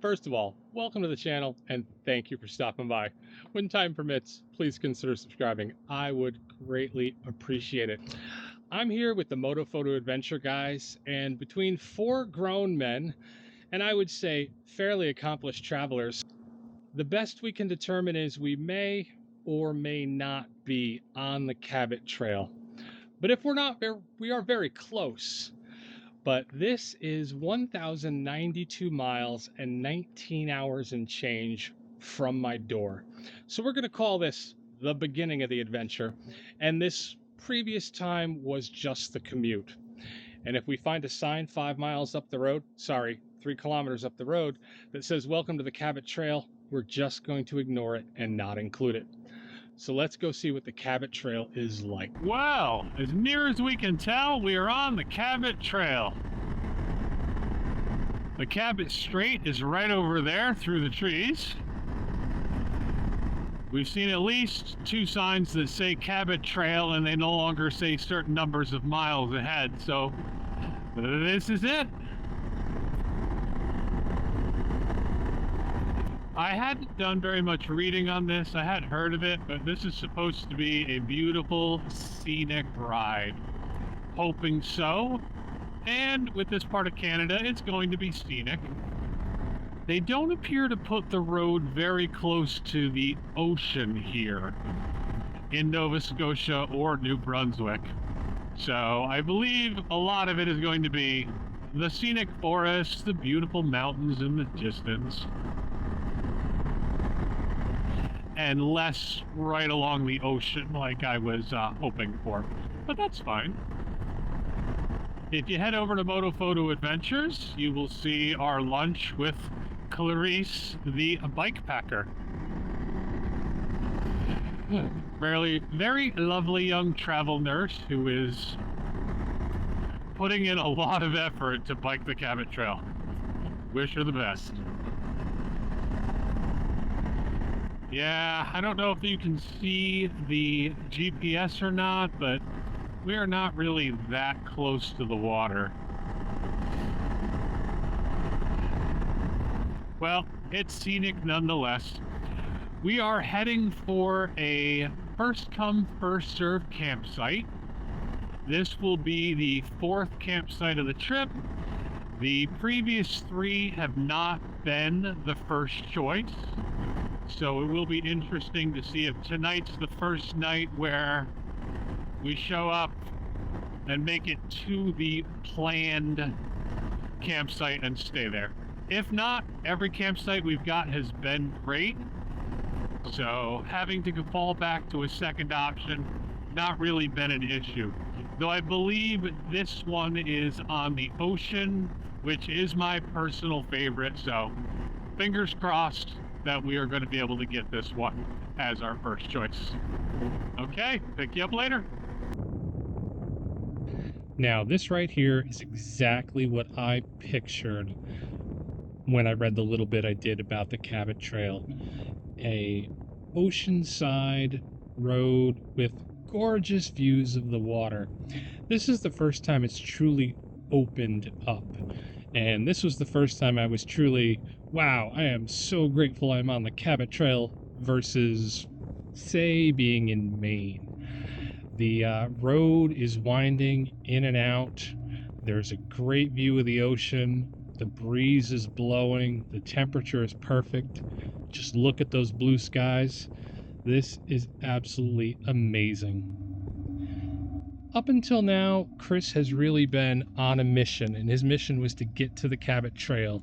First of all, welcome to the channel and thank you for stopping by. When time permits, please consider subscribing. I would greatly appreciate it. I'm here with the Moto Photo Adventure guys, and between four grown men and I would say fairly accomplished travelers, the best we can determine is we may or may not be on the Cabot Trail. But if we're not, we are very close. But this is 1,092 miles and 19 hours and change from my door. So we're going to call this the beginning of the adventure. And this previous time was just the commute. And if we find a sign 3 kilometers up the road that says, "Welcome to the Cabot Trail," we're just going to ignore it and not include it. So let's go see what the Cabot Trail is like. Well, as near as we can tell, we are on the Cabot Trail. The Cabot Strait is right over there through the trees. We've seen at least 2 signs that say Cabot Trail, and they no longer say certain numbers of miles ahead, so this is it. I hadn't done very much reading on this. I hadn't heard of it, but this is supposed to be a beautiful scenic ride. Hoping so. And with this part of Canada, it's going to be scenic. They don't appear to put the road very close to the ocean here in Nova Scotia or New Brunswick. So I believe a lot of it is going to be the scenic forests, the beautiful mountains in the distance, and less right along the ocean like I was hoping for. But that's fine. If you head over to Moto Photo Adventures, you will see our lunch with Clarice, the bike packer. Very lovely young travel nurse who is putting in a lot of effort to bike the Cabot Trail. Wish her the best. Yeah, I don't know if you can see the GPS or not, but we are not really that close to the water. Well, it's scenic nonetheless. We are heading for a first come, first served campsite. This will be the 4th campsite of the trip. The previous 3 have not been the first choice. So it will be interesting to see if tonight's the first night where we show up and make it to the planned campsite and stay there. If not, every campsite we've got has been great. So having to fall back to a second option, not really been an issue. Though I believe this one is on the ocean, which is my personal favorite. So fingers crossed that we are going to be able to get this one as our first choice. Okay, pick you up later. Now, this right here is exactly what I pictured when I read the little bit I did about the Cabot Trail. A Oceanside Road with gorgeous views of the water. This is the first time it's truly opened up. And this was the first time I was truly, wow, I am so grateful I'm on the Cabot Trail versus, say, being in Maine. The road is winding in and out. There's a great view of the ocean. The breeze is blowing. The temperature is perfect. Just look at those blue skies. This is absolutely amazing. Up until now, Chris has really been on a mission, and his mission was to get to the Cabot Trail.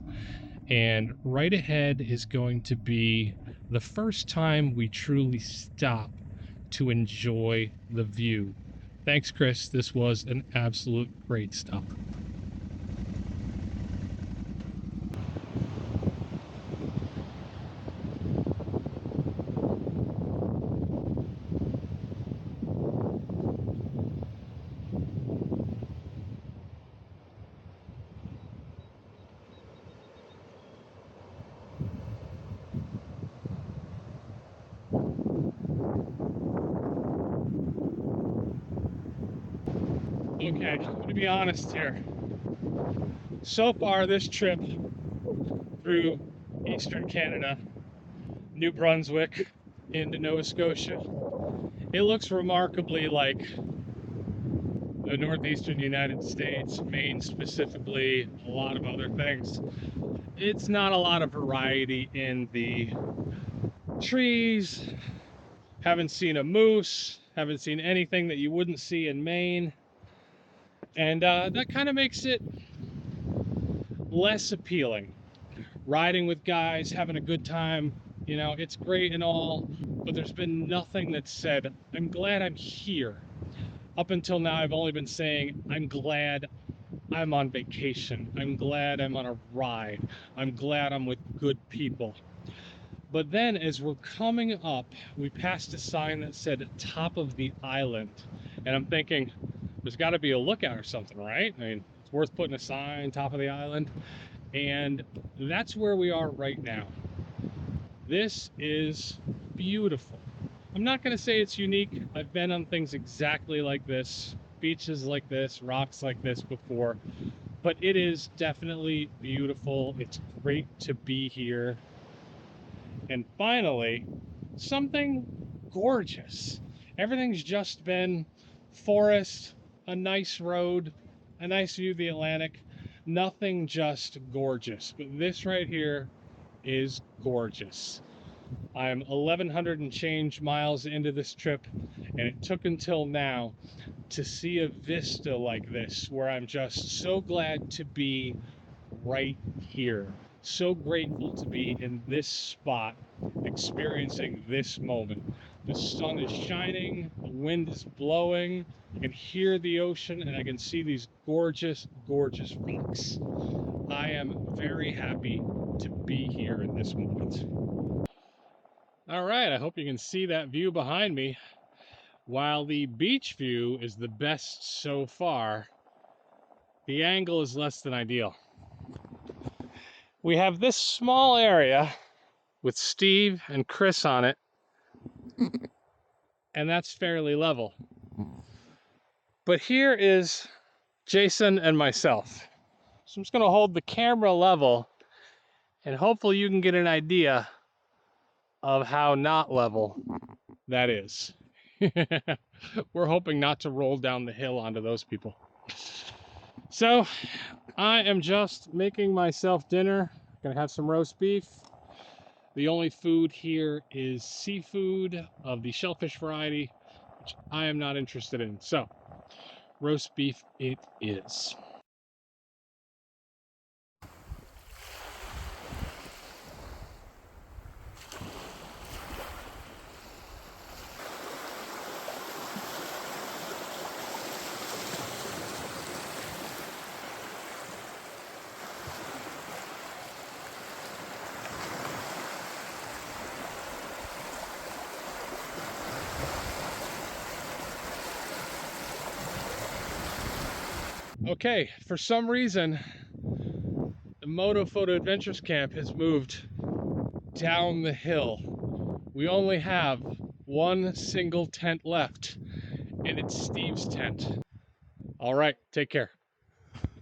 And right ahead is going to be the first time we truly stop to enjoy the view. Thanks, Chris. This was an absolute great stop. Okay, I'm gonna be honest here. So far this trip, through Eastern Canada, New Brunswick into Nova Scotia. It looks remarkably like the northeastern United States, Maine specifically, a lot of other things. It's not a lot of variety in the trees. Haven't seen a moose, haven't seen anything that you wouldn't see in Maine. And that kind of makes it less appealing. Riding with guys, having a good time, you know, it's great and all, but there's been nothing that said, I'm glad I'm here. Up until now, I've only been saying, I'm glad I'm on vacation. I'm glad I'm on a ride. I'm glad I'm with good people. But then as we're coming up, we passed a sign that said top of the island. And I'm thinking, there's got to be a lookout or something, right? I mean, it's worth putting a sign, top of the island. And that's where we are right now. This is beautiful. I'm not going to say it's unique. I've been on things exactly like this, beaches like this, rocks like this before, but it is definitely beautiful. It's great to be here. And finally, something gorgeous. Everything's just been forest, a nice road, a nice view of the Atlantic. Nothing just gorgeous. But this right here is gorgeous. I'm 1,100 and change miles into this trip, and it took until now to see a vista like this, where I'm just so glad to be right here. So grateful to be in this spot, experiencing this moment. The sun is shining, the wind is blowing, I can hear the ocean, and I can see these gorgeous, gorgeous rocks. I am very happy to be here in this moment. All right, I hope you can see that view behind me. While the beach view is the best so far, the angle is less than ideal. We have this small area with Steve and Chris on it, and that's fairly level. But here is Jason and myself. So I'm just gonna hold the camera level, and hopefully you can get an idea of how not level that is. We're hoping not to roll down the hill onto those people. So I am just making myself dinner. Gonna have some roast beef. The only food here is seafood of the shellfish variety, which I am not interested in. So roast beef it is. Okay, for some reason, the Moto Photo Adventures Camp has moved down the hill. We only have one single tent left, and it's Steve's tent. All right, take care.